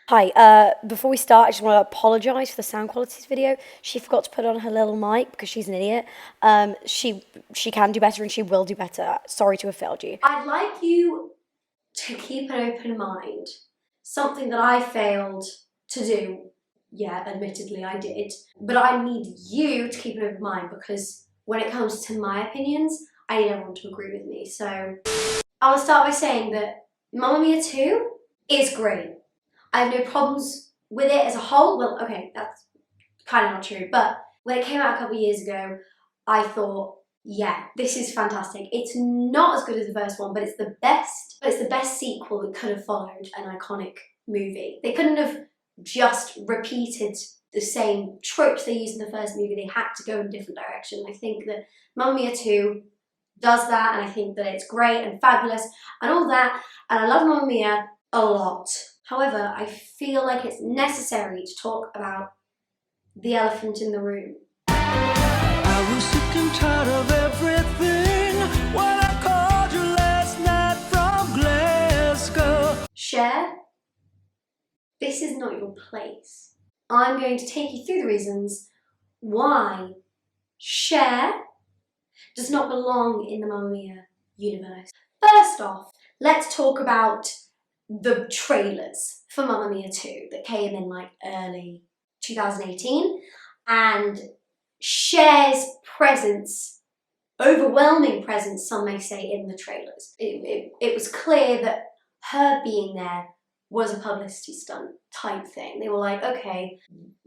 Hi, before we start, I just want to apologise for the sound quality of this video. She forgot to put on her little mic because she's an idiot. She can do better and she will do better. Sorry to have failed you. I'd like you to keep an open mind. Something that I failed to do. Yeah, admittedly I did. But I need you to keep an open mind because when it comes to my opinions, I need everyone to agree with me. So I want to start by saying that Mamma Mia 2 is great. I have no problems with it as a whole. Well, okay, that's kind of not true. But when it came out a couple of years ago, I thought, yeah, this is fantastic. It's not as good as the first one, but it's the best. But it's the best sequel that could have followed an iconic movie. They couldn't have just repeated the same tropes they used in the first movie. They had to go in a different direction. I think that Mamma Mia 2 does that, and I think that it's great and fabulous and all that. And I love Mamma Mia a lot. However, I feel like it's necessary to talk about the elephant in the room. I was sick and tired of everything when I called you last night from Glasgow. Cher, this is not your place. I'm going to take you through the reasons why Cher does not belong in the Mamma Mia universe. First off, let's talk about the trailers for Mamma Mia 2 that came in like early 2018, and Cher's presence, overwhelming presence some may say, in the trailers. It was clear that her being there was a publicity stunt type thing. They were like, okay,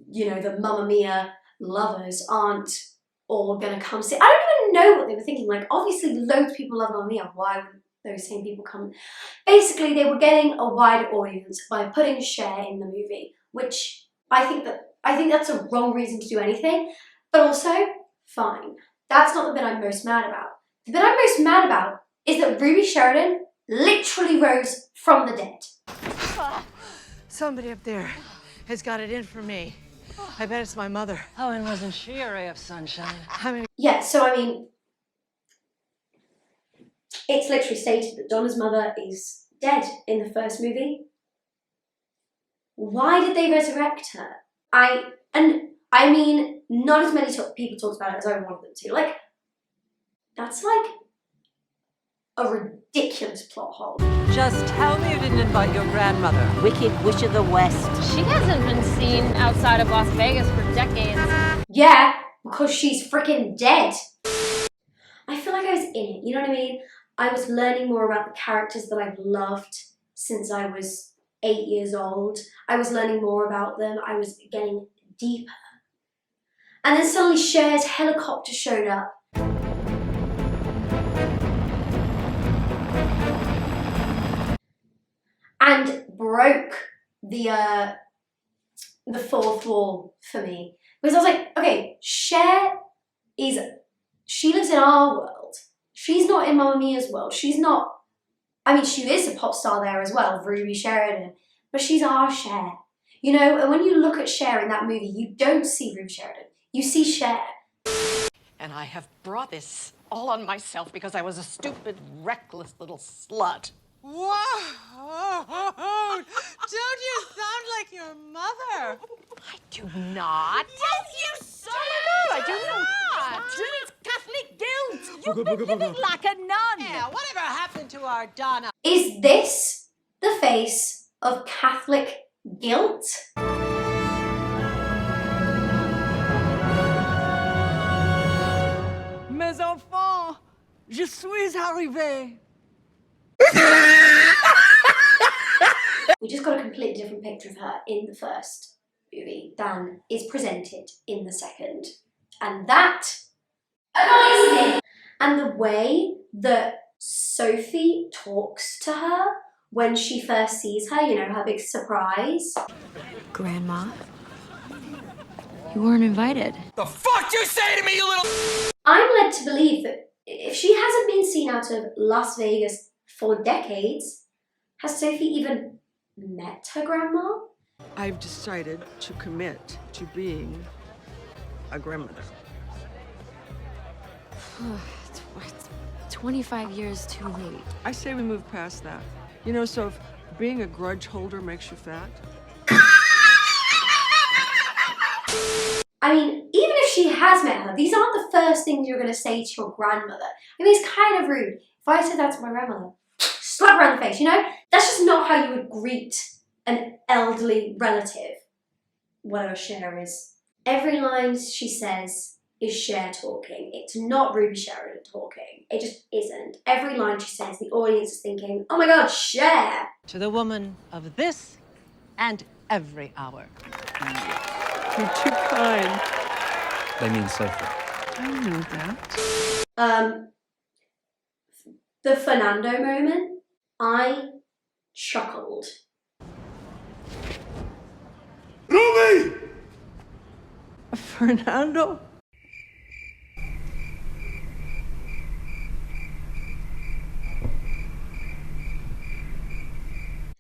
you know, the Mamma Mia lovers aren't all gonna come see. I don't even know what they were thinking. Like, obviously loads of people love Mamma Mia. Why would those same people come? Basically, they were getting a wider audience by putting Cher in the movie, which I think that's a wrong reason to do anything, but also fine. That's not the bit I'm most mad about. The bit I'm most mad about is that Ruby Sheridan literally rose from the dead. Somebody up there has got it in for me. I bet it's my mother. Oh, and wasn't she a ray of sunshine? Yeah, so I mean, it's literally stated that Donna's mother is dead in the first movie. Why did they resurrect her? I mean, not as many people talked about it as I wanted them to. Like, that's like a ridiculous plot hole. Just tell me you didn't invite your grandmother. Wicked Witch of the West. She hasn't been seen outside of Las Vegas for decades. Yeah, because she's freaking dead. I feel like I was in it, you know what I mean? I was learning more about the characters that I've loved since I was 8 years old. I was learning more about them. I was getting deeper. And then suddenly Cher's helicopter showed up. And broke the fourth wall for me. Because I was like, okay, Cher she lives in our world. She's not in Mamma Mia's world. She's not, I mean, she is a pop star there as well, Ruby Sheridan, but she's our Cher. You know, and when you look at Cher in that movie, you don't see Ruby Sheridan. You see Cher. And I have brought this all on myself because I was a stupid, reckless little slut. Whoa! Don't you sound like your mother? I do not. Yes, you so I do not. It's Catholic guilt. You've been living like a nun. Yeah, whatever happened to our Donna? Is this the face of Catholic guilt? Mes enfants, je suis arrivé. We just got a completely different picture of her in the first movie than is presented in the second. And that annoys me. And the way that Sophie talks to her when she first sees her, you know, her big surprise. Grandma, you weren't invited. The fuck you say to me, you little... I'm led to believe that if she hasn't been seen out of Las Vegas for decades, has Sophie even met her grandma? I've decided to commit to being a grandmother. 25 years too late. I say we move past that. You know, so if being a grudge holder makes you fat, I mean, even if she has met her, these aren't the first things you're going to say to your grandmother. I mean, it's kind of rude. If I said that to my grandmother, slap her in the face, you know? That's just not how you would greet an elderly relative, whatever Cher is. Every line she says is Cher talking. It's not Ruby Sheridan talking. It just isn't. Every line she says, the audience is thinking, oh my god, Cher! To the woman of this and every hour. You're too kind. They mean Sophie. I know that. The Fernando moment, I chuckled. Ruby! Fernando?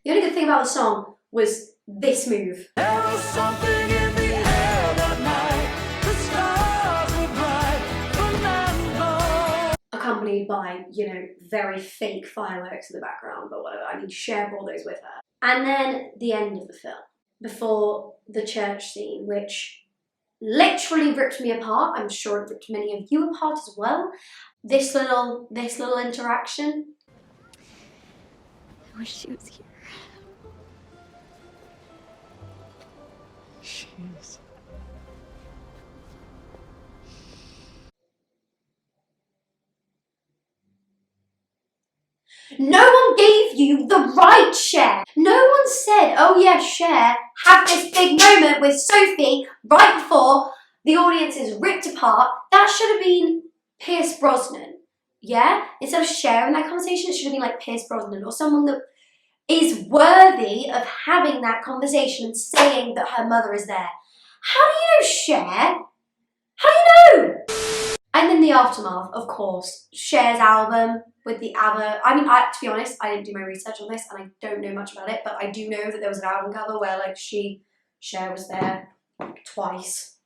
The only good thing about the song was this move. There was something in the air that night. The stars were bright. Fernando. Accompanied by, you know, very fake fireworks in the background, but whatever. I mean, Cher brought those with her. And then the end of the film, before the church scene, which literally ripped me apart. I'm sure it ripped many of you apart as well. This little interaction. I wish she was here. Jeez. No one gave you the right Cher. No one said, oh yeah, Cher, have this big moment with Sophie right before the audience is ripped apart. That should have been Pierce Brosnan, yeah? Instead of Cher in that conversation, it should have been like Pierce Brosnan or someone that is worthy of having that conversation and saying that her mother is there. How do you know Cher? How do you know? And then the aftermath, of course, Cher's album with the ABBA. I mean, to be honest, I didn't do my research on this and I don't know much about it, but I do know that there was an album cover where like Cher was there twice.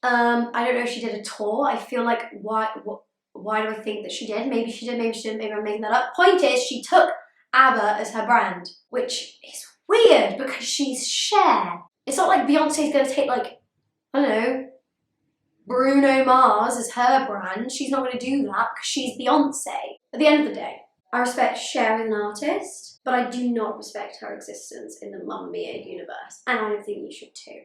I don't know if she did a tour. I feel like why do I think that she did? Maybe she did, maybe she didn't, maybe I'm making that up. Point is, she took ABBA as her brand, which is weird because she's Cher. It's not like Beyonce's gonna take like, I don't know, Bruno Mars as her brand. She's not going to do that because she's Beyonce. At the end of the day, I respect Cher as an artist, but I do not respect her existence in the Mamma Mia universe. And I don't think you should too.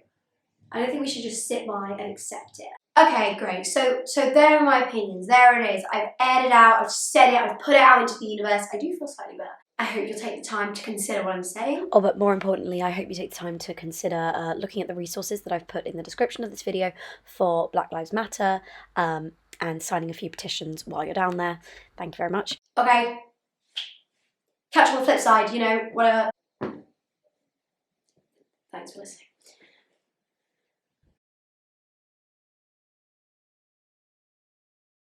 I don't think we should just sit by and accept it. Okay, great. So there are my opinions. There it is. I've aired it out. I've said it. I've put it out into the universe. I do feel slightly better. I hope you'll take the time to consider what I'm saying. Oh, but more importantly, I hope you take the time to consider looking at the resources that I've put in the description of this video for Black Lives Matter and signing a few petitions while you're down there. Thank you very much. Okay. Catch you on the flip side, you know, whatever. Thanks for listening.